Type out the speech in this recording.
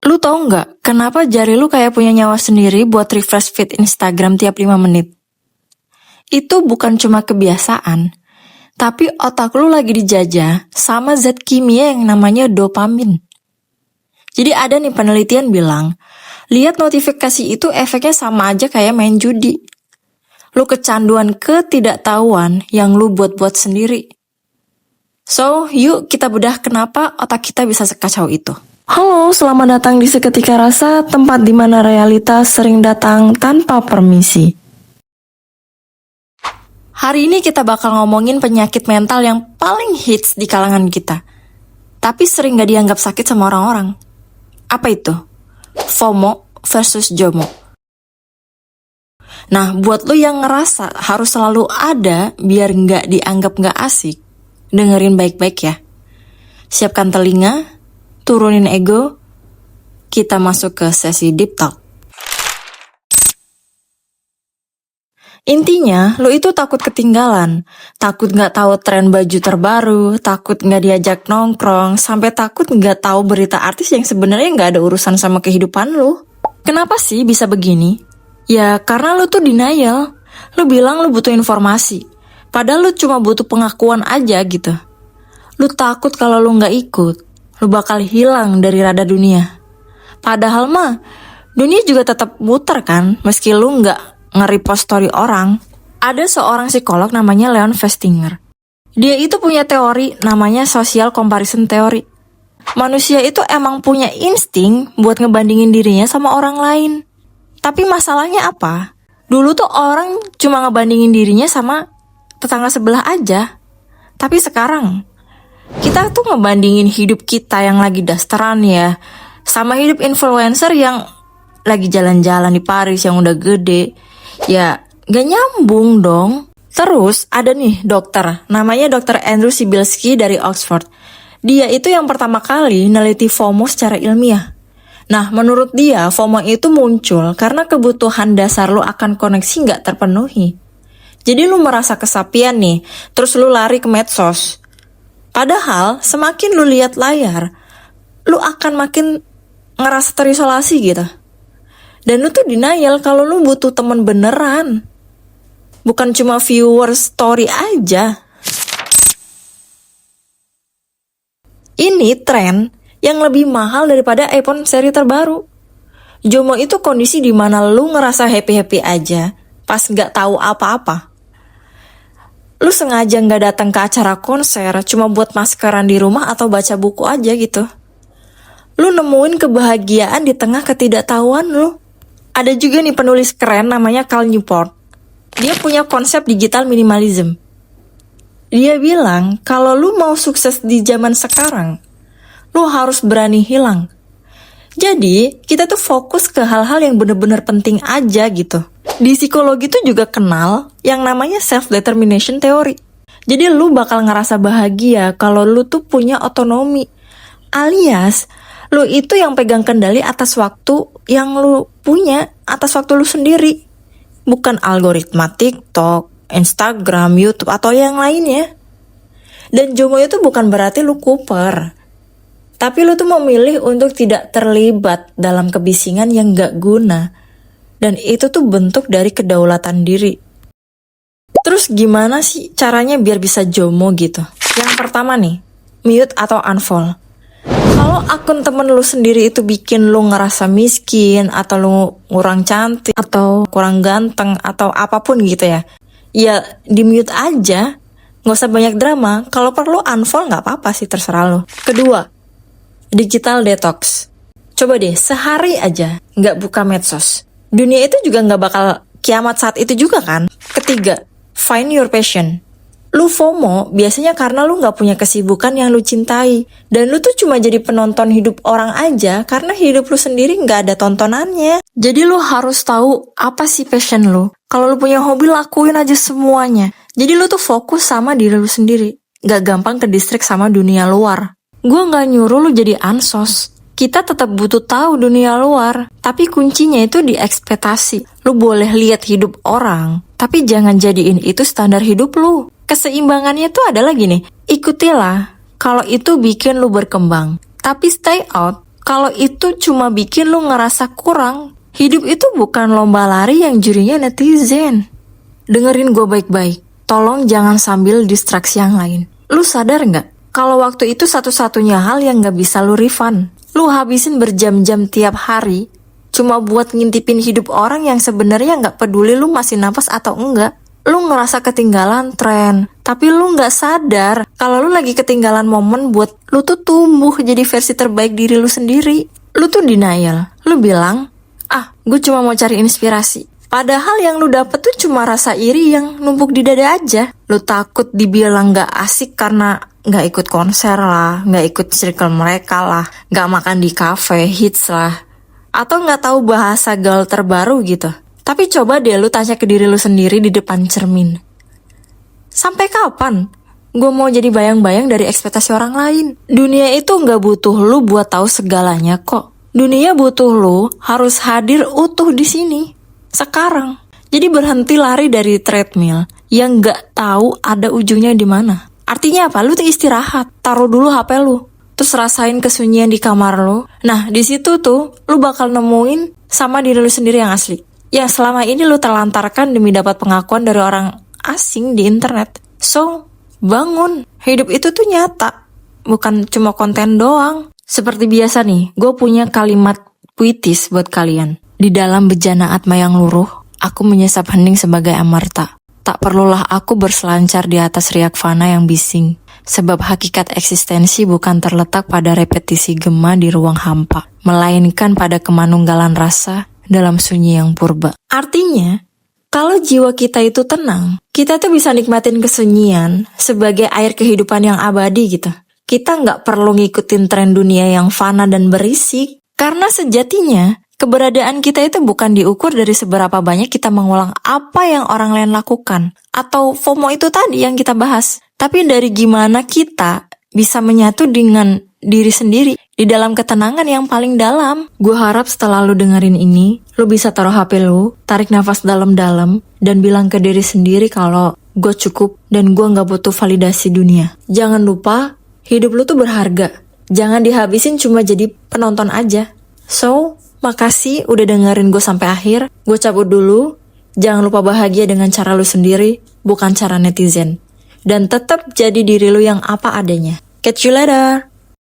Lu tau nggak kenapa jari lu kayak punya nyawa sendiri buat refresh feed Instagram tiap 5 menit? Itu bukan cuma kebiasaan, tapi otak lu lagi dijajah sama zat kimia yang namanya dopamin. Jadi ada nih penelitian bilang, lihat notifikasi itu efeknya sama aja kayak main judi. Lu kecanduan ketidaktahuan yang lu buat-buat sendiri. So, yuk kita bedah kenapa otak kita bisa sekacau itu. Halo, selamat datang di Seketika Rasa, tempat di mana realitas sering datang tanpa permisi. Hari ini kita bakal ngomongin penyakit mental yang paling hits di kalangan kita, tapi sering gak dianggap sakit sama orang-orang. Apa itu? FOMO versus JOMO. Nah, buat lo yang ngerasa harus selalu ada biar gak dianggap gak asik, dengerin baik-baik ya. Siapkan telinga, turunin ego, kita masuk ke sesi deep talk. Intinya, lo itu takut ketinggalan, takut gak tahu tren baju terbaru, takut gak diajak nongkrong, sampai takut gak tahu berita artis yang sebenarnya gak ada urusan sama kehidupan lo. Kenapa sih bisa begini? Ya, karena lo tuh denial. Lo bilang lo butuh informasi, padahal lo cuma butuh pengakuan aja gitu. Lo takut kalau lo gak ikut, lo bakal hilang dari radar dunia. Padahal mah, dunia juga tetap muter kan, meski lo gak nge-repost story orang. Ada seorang psikolog namanya Leon Festinger. Dia itu punya teori namanya social comparison theory. Manusia itu emang punya insting buat ngebandingin dirinya sama orang lain. Tapi masalahnya apa? Dulu tuh orang cuma ngebandingin dirinya sama tetangga sebelah aja. Tapi sekarang kita tuh ngebandingin hidup kita yang lagi dasteran ya sama hidup influencer yang lagi jalan-jalan di Paris yang udah gede. Ya gak nyambung dong. Terus ada nih dokter, namanya Dr. Andrew Sibilski dari Oxford. Dia itu yang pertama kali neliti FOMO secara ilmiah. Nah, menurut dia FOMO itu muncul karena kebutuhan dasar lu akan koneksi gak terpenuhi. Jadi lu merasa kesepian nih, terus lu lari ke medsos. Padahal semakin lu lihat layar, lu akan makin ngerasa terisolasi gitu. Dan lu tuh denial kalau lu butuh temen beneran. Bukan cuma viewer story aja. Ini tren yang lebih mahal daripada iPhone seri terbaru. JOMO itu kondisi di mana lu ngerasa happy-happy aja pas gak tahu apa-apa. Lu sengaja gak datang ke acara konser cuma buat maskeran di rumah atau baca buku aja gitu. Lu nemuin kebahagiaan di tengah ketidaktahuan lu. Ada juga nih penulis keren namanya Cal Newport. Dia punya konsep digital minimalism. Dia bilang kalau lu mau sukses di zaman sekarang, lu harus berani hilang. Jadi kita tuh fokus ke hal-hal yang bener-bener penting aja gitu. Di psikologi tuh juga kenal yang namanya self-determination theory. Jadi lu bakal ngerasa bahagia kalau lu tuh punya otonomi. Alias, lu itu yang pegang kendali atas waktu yang lu punya, atas waktu lu sendiri. Bukan algoritma TikTok, Instagram, YouTube, atau yang lainnya. Dan JOMO itu bukan berarti lu kuper. Tapi lu tuh memilih untuk tidak terlibat dalam kebisingan yang gak guna. Dan itu tuh bentuk dari kedaulatan diri. Terus gimana sih caranya biar bisa JOMO gitu? Yang pertama nih, mute atau unfollow. Kalau akun temen lu sendiri itu bikin lu ngerasa miskin, atau lu kurang cantik, atau kurang ganteng, atau apapun gitu ya, ya di mute aja, gak usah banyak drama. Kalau perlu unfollow gak apa-apa sih, terserah lu. Kedua, digital detox. Coba deh sehari aja gak buka medsos. Dunia itu juga gak bakal kiamat saat itu juga kan. Ketiga, find your passion. Lu FOMO biasanya karena lu gak punya kesibukan yang lu cintai. Dan lu tuh cuma jadi penonton hidup orang aja karena hidup lu sendiri gak ada tontonannya. Jadi lu harus tahu apa sih passion lu. Kalau lu punya hobi, lakuin aja semuanya. Jadi lu tuh fokus sama diri lu sendiri. Gak gampang ke distrik sama dunia luar. Gue gak nyuruh lu jadi ansos. Kita tetap butuh tahu dunia luar. Tapi kuncinya itu di ekspektasi. Lu boleh lihat hidup orang, tapi jangan jadiin itu standar hidup lu. Keseimbangannya tuh adalah gini, ikutilah kalau itu bikin lu berkembang. Tapi stay out Kalau itu cuma bikin lu ngerasa kurang. Hidup itu bukan lomba lari yang jurinya netizen. Dengerin gue baik-baik. Tolong jangan sambil distraksi yang lain. Lu sadar nggak? Kalau waktu itu satu-satunya hal yang nggak bisa lu refund. Lu habisin berjam-jam tiap hari cuma buat ngintipin hidup orang yang sebenarnya nggak peduli lu masih napas atau enggak. Lu ngerasa ketinggalan tren, tapi lu nggak sadar kalau lu lagi ketinggalan momen buat lu tuh tumbuh jadi versi terbaik diri lu sendiri. Lu tuh denial. Lu bilang, gue cuma mau cari inspirasi. Padahal yang lu dapet tuh cuma rasa iri yang numpuk di dada aja. Lu takut dibilang nggak asik karena nggak ikut konser lah, nggak ikut circle mereka lah, nggak makan di cafe hits lah, atau nggak tahu bahasa gaul terbaru gitu. Tapi coba deh lu tanya ke diri lu sendiri di depan cermin. Sampai kapan gue mau jadi bayang-bayang dari ekspektasi orang lain? Dunia itu nggak butuh lu buat tahu segalanya kok. Dunia butuh lu harus hadir utuh di sini, sekarang. Jadi berhenti lari dari treadmill yang nggak tahu ada ujungnya di mana. Artinya apa? Lu tuh istirahat, taruh dulu HP lu, terus rasain kesunyian di kamar lu. Nah, di situ tuh lu bakal nemuin sama diri lu sendiri yang asli. Yang selama ini lu terlantarkan demi dapat pengakuan dari orang asing di internet. So, bangun. Hidup itu tuh nyata, bukan cuma konten doang. Seperti biasa nih, gue punya kalimat puitis buat kalian. Di dalam bejana atma yang luruh, aku menyesap hening sebagai amarta. Tak perlulah aku berselancar di atas riak fana yang bising, sebab hakikat eksistensi bukan terletak pada repetisi gema di ruang hampa, melainkan pada kemanunggalan rasa dalam sunyi yang purba. Artinya, kalau jiwa kita itu tenang, kita tuh bisa nikmatin kesunyian sebagai air kehidupan yang abadi gitu. Kita nggak perlu ngikutin tren dunia yang fana dan berisik, karena sejatinya keberadaan kita itu bukan diukur dari seberapa banyak kita mengulang apa yang orang lain lakukan, atau FOMO itu tadi yang kita bahas, tapi dari gimana kita bisa menyatu dengan diri sendiri di dalam ketenangan yang paling dalam. Gue harap setelah lu dengerin ini, lu bisa taruh HP lu, tarik nafas dalam-dalam, dan bilang ke diri sendiri kalau gue cukup dan gue gak butuh validasi dunia. Jangan lupa, hidup lu tuh berharga. Jangan dihabisin cuma jadi penonton aja. So, makasih udah dengerin gue sampai akhir. Gue cabut dulu. Jangan lupa bahagia dengan cara lu sendiri, bukan cara netizen. Dan tetap jadi diri lu yang apa adanya. Catch you later.